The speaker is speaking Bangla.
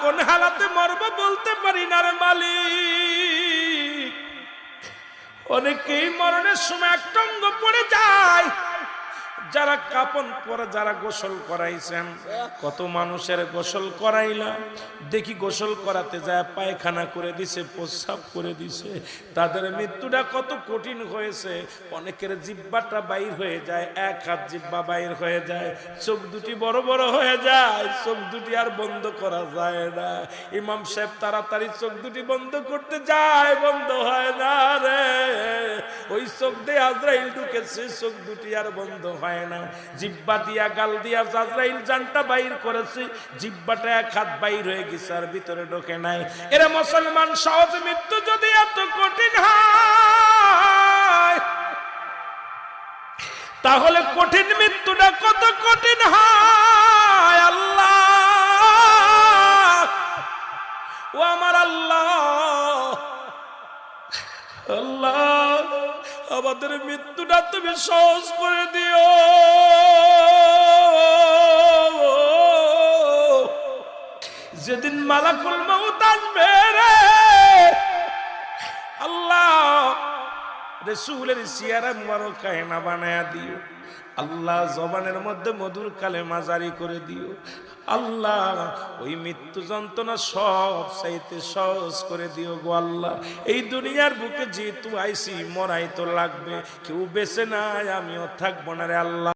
কোন হালাতে মরবো বলতে পারি না রে মালিক। অনেকেই মরণের সময় একটা অঙ্গ পড়ে যায়। যারা কাপন পরে যারা গোসল করাইছেন, কত মানুষের গোসল করাইলাম, দেখি গোসল করাতে যায় পায়খানা করে দিছে, প্রস্রাব করে দিছে। তাদের মৃত্যুটা কত কঠিন হয়েছে। অনেকের জিহ্বাটা বাইর হয়ে যায়, এক হাত জিহ্বা বাইর হয়ে যায়, চোখ দুটি বড় বড় হয়ে যায়, চোখ দুটি আর বন্ধ করা যায় না। ইমাম সাহেব তাড়াতাড়ি চোখ দুটি বন্ধ করতে যায়, বন্ধ হয় না রে। ওই চোখ দিয়ে আজরাইল ঢুকেছে, চোখ দুটি আর বন্ধ হয় না। জিহ্বা দিয়া গাল দিয়া আজরাইল জানটা বাইর করেছে, জিহ্বাটা এক হাত বাইর হয়ে গেছে আর ভিতরে ঢোকে নাই। এরা মুসলমান, সহজ মৃত্যু যদি এত কঠিন হয়, তাহলে কঠিন মৃত্যুটা কত কঠিন হয়। আল্লাহ, ও আমার আল্লাহ, আল্লাহ আমাদের মৃত্যুটা তুমি সহজ করে দিও। যেদিন মালাকুল মউত আসবে রে আল্লাহ, রাসূলের সিয়ারা মুবারক কায়না বানায়া দিও। আল্লাহ জবানের মধ্যে মধুর কালেমা জারি করে দিও। আল্লাহ ওই মৃত্যু যন্ত্রণা সব চাইতে সহজ করে দিও গো আল্লাহ। এই দুনিয়ার বুকে যেহেতু আইসি, মরাই তো লাগবে, কেউ বেঁচে নাই, আমিও থাকবো না রে আল্লাহ।